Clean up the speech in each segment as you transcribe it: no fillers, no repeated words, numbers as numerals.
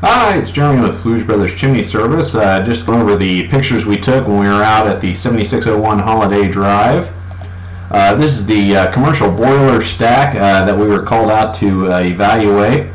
Hi, it's Jeremy with Fluge Brothers Chimney Service. Just going over the pictures we took when we were out at the 7601 Holiday Drive. This is the commercial boiler stack that we were called out to evaluate.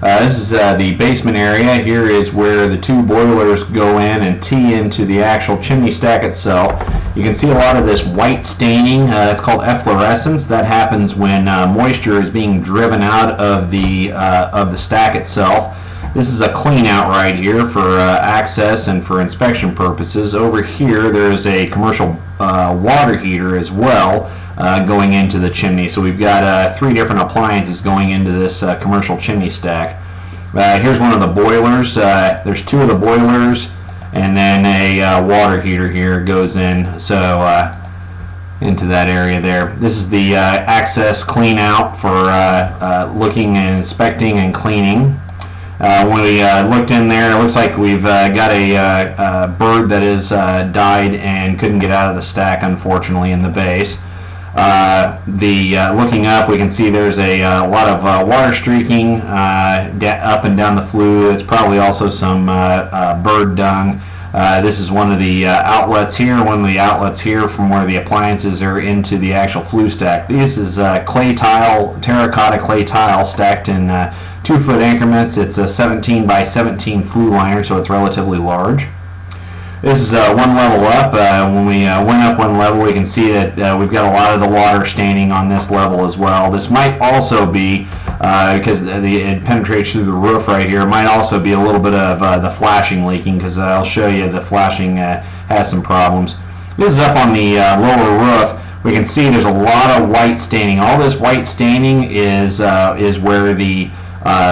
This is the basement area. Here is where the two boilers go in and tee into the actual chimney stack itself. You can see a lot of this white staining. It's called efflorescence. That happens when moisture is being driven out of the stack itself. This is a clean out right here for access and for inspection purposes. Over here there's a commercial water heater as well going into the chimney. So we've got three different appliances going into this commercial chimney stack. Here's one of the boilers. There's two of the boilers, and then a water heater here goes in into that area there. This is the access clean out for looking and inspecting and cleaning. When we looked in there, it looks like we've got a bird that has died and couldn't get out of the stack, unfortunately, in the base. Looking up, we can see there's a lot of water streaking up and down the flue. It's probably also some bird dung. This is one of the outlets here. One of the outlets here from where the appliances are into the actual flue stack. This is clay tile, terracotta clay tile stacked in 2-foot increments. It's a 17 by 17 flue liner, so it's relatively large. This is one level up. When we went up one level, we can see that we've got a lot of the water staining on this level as well. This might also be, because it penetrates through the roof right here, it might also be a little bit of the flashing leaking, because I'll show you the flashing has some problems. This is up on the lower roof. We can see there's a lot of white staining. All this white staining is where the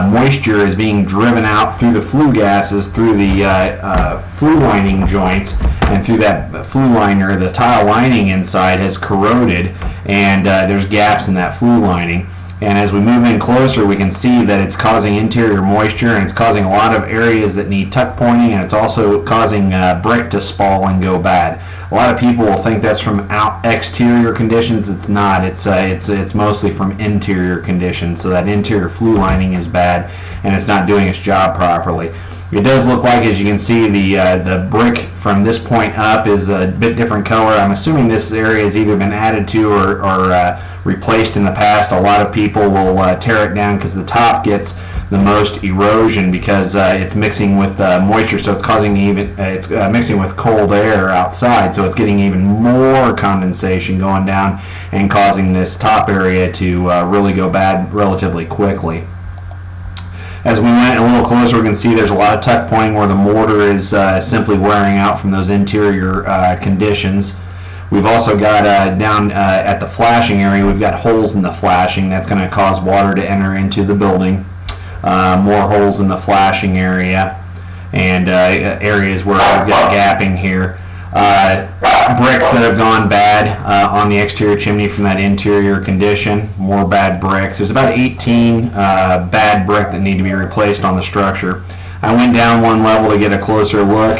moisture is being driven out through the flue gases, through the flue lining joints, and through that flue liner, the tile lining inside has corroded, and there's gaps in that flue lining. And as we move in closer, we can see that it's causing interior moisture, and it's causing a lot of areas that need tuck pointing, and it's also causing brick to spall and go bad. A lot of people will think that's from exterior conditions. It's not. It's mostly from interior conditions. So that interior flue lining is bad, and it's not doing its job properly. It does look like, as you can see, the brick from this point up is a bit different color. I'm assuming this area has either been added to or replaced in the past. A lot of people will tear it down because the top gets the most erosion because it's mixing with moisture, so it's causing it's mixing with cold air outside, so it's getting even more condensation going down and causing this top area to really go bad relatively quickly. As we went a little closer, we can see there's a lot of tuck pointing where the mortar is simply wearing out from those interior conditions. We've also got down at the flashing area, we've got holes in the flashing. That's going to cause water to enter into the building. More holes in the flashing area, and areas where we've got gapping here. Bricks that have gone bad on the exterior chimney from that interior condition. More bad bricks. There's about 18 bad brick that need to be replaced on the structure. I went down one level to get a closer look.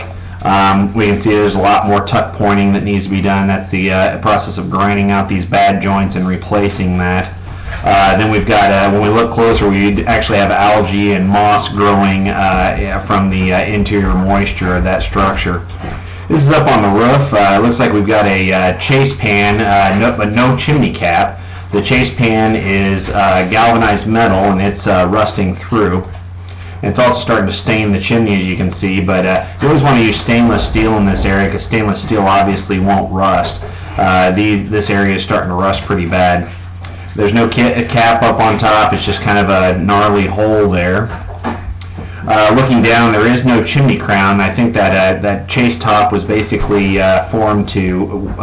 We can see there's a lot more tuck pointing that needs to be done. That's the process of grinding out these bad joints and replacing that. Then we've got, when we look closer, we actually have algae and moss growing from the interior moisture of that structure. This is up on the roof. It looks like we've got a chase pan, but no chimney cap. The chase pan is galvanized metal, and it's rusting through. And it's also starting to stain the chimney, as you can see, but you always want to use stainless steel in this area because stainless steel obviously won't rust. This area is starting to rust pretty bad. There's no cap up on top. It's just kind of a gnarly hole there. Looking down, there is no chimney crown. I think that chase top was basically formed to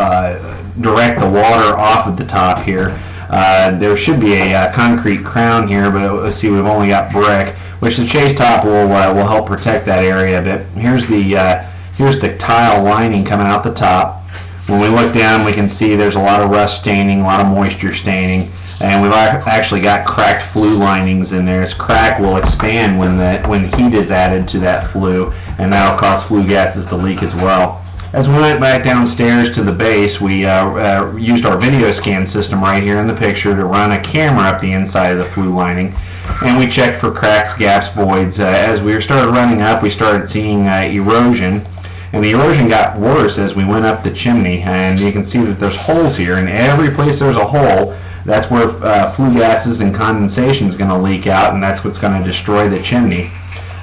direct the water off of the top here. There should be a concrete crown here, but let's see, we've only got brick, which the chase top will help protect that area a bit. Here's the tile lining coming out the top. When we look down, we can see there's a lot of rust staining, a lot of moisture staining. And we've actually got cracked flue linings in there. This crack will expand when heat is added to that flue, and that'll cause flue gases to leak as well. As we went back downstairs to the base, we used our video scan system right here in the picture to run a camera up the inside of the flue lining. and we checked for cracks, gaps, voids. As we started running up, we started seeing erosion, and the erosion got worse as we went up the chimney. And you can see that there's holes here, and every place there's a hole, that's where flue gases and condensation is going to leak out, and that's what's going to destroy the chimney.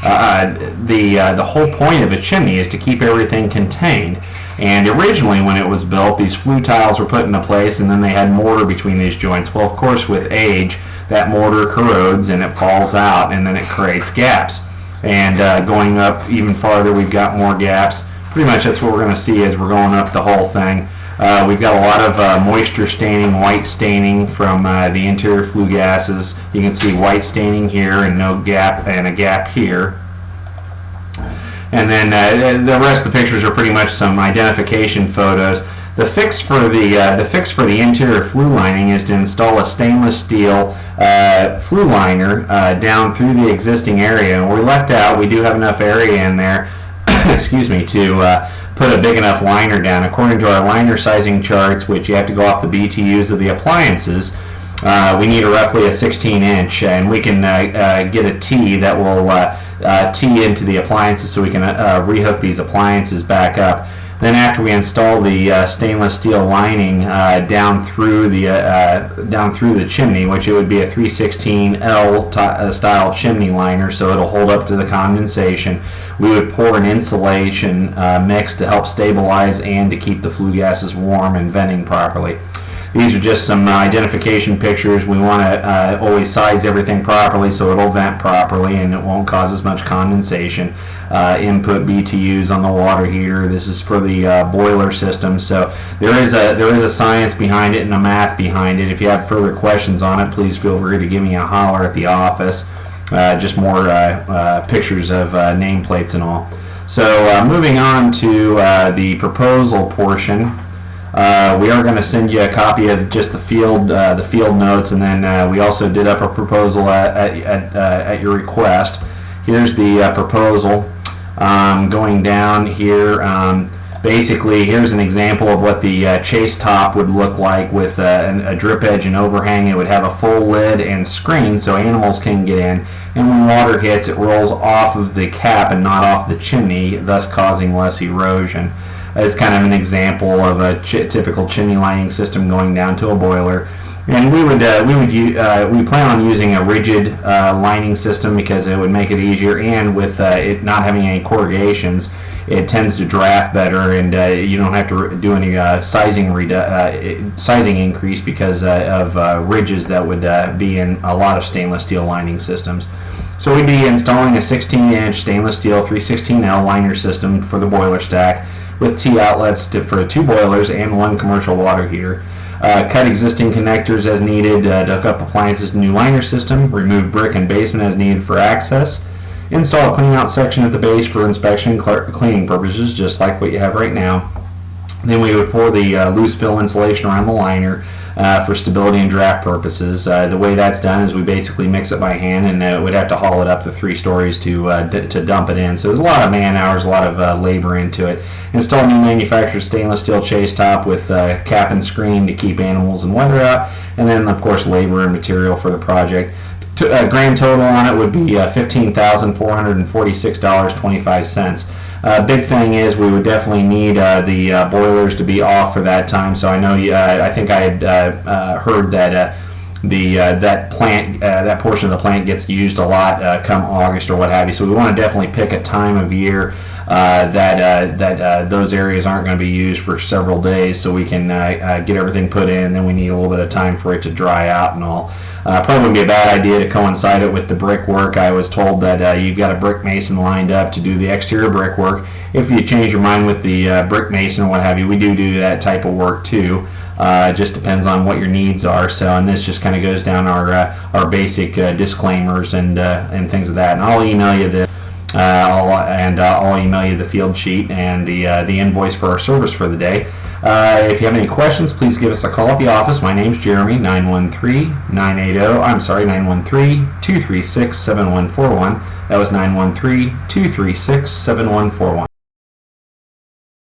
The whole point of a chimney is to keep everything contained. And originally, when it was built, these flue tiles were put into place, and then they had mortar between these joints. Well, of course, with age, that mortar corrodes and it falls out, and then it creates gaps. And going up even farther, we've got more gaps. Pretty much that's what we're going to see as we're going up the whole thing. We've got a lot of moisture staining, white staining from the interior flue gases. You can see white staining here and no gap, and a gap here. And then the rest of the pictures are pretty much some identification photos. The fix for the interior flue lining is to install a stainless steel flue liner down through the existing area. And we're left out. We do have enough area in there, excuse me, to put a big enough liner down. According to our liner sizing charts, which you have to go off the BTUs of the appliances, we need roughly a 16-inch, and we can get a T that will tee into the appliances so we can rehook these appliances back up. Then after we install the stainless steel lining down through the chimney, which it would be a 316L style chimney liner, so it'll hold up to the condensation, we would pour an insulation mix to help stabilize and to keep the flue gases warm and venting properly. These are just some identification pictures. We want to always size everything properly so it'll vent properly and it won't cause as much condensation. Input BTUs on the water heater. This is for the boiler system. So there is a science behind it and a math behind it. If you have further questions on it, please feel free to give me a holler at the office. Just more pictures of nameplates and all. So moving on to the proposal portion. We are going to send you a copy of just the field notes, and then we also did up a proposal at your request. Here's the proposal. Going down here, basically here's an example of what the chase top would look like with a drip edge and overhang. It would have a full lid and screen so animals can get in, and when water hits, it rolls off of the cap and not off the chimney, thus causing less erosion. As kind of an example of a typical chimney lining system going down to a boiler. And we plan on using a rigid lining system because it would make it easier, and with it not having any corrugations, it tends to draft better, and you don't have to do any sizing increase because of ridges that would be in a lot of stainless steel lining systems. So we'd be installing a 16-inch stainless steel 316L liner system for the boiler stack, with T outlets for 2 boilers and 1 commercial water heater. Cut existing connectors as needed to hook up appliances to new liner system. Remove brick and basement as needed for access. Install a clean out section at the base for inspection and cleaning purposes, just like what you have right now. Then we would pour the loose fill insulation around the liner for stability and draft purposes. The way that's done is we basically mix it by hand, and we'd have to haul it up the 3 stories to dump it in. So there's a lot of man hours, a lot of labor into it. Install new manufactured stainless steel chase top with cap and screen to keep animals and weather out, and then of course labor and material for the project. Grand total on it would be $15,446.25. Big thing is we would definitely need the boilers to be off for that time. So I know I think I had heard that that portion of the plant gets used a lot come August or what have you. So we want to definitely pick a time of year that those areas aren't going to be used for several days, so we can get everything put in. Then we need a little bit of time for it to dry out and all. Probably wouldn't be a bad idea to coincide it with the brickwork. I was told that you've got a brick mason lined up to do the exterior brickwork. If you change your mind with the brick mason or what have you, we do that type of work too. Just depends on what your needs are. So, and this just kind of goes down our basic disclaimers and things of that. And I'll email you this. I'll email you the field sheet and the invoice for our service for the day. If you have any questions, please give us a call at the office. My name's Jeremy, 913-236-7141. That was 913-236-7141.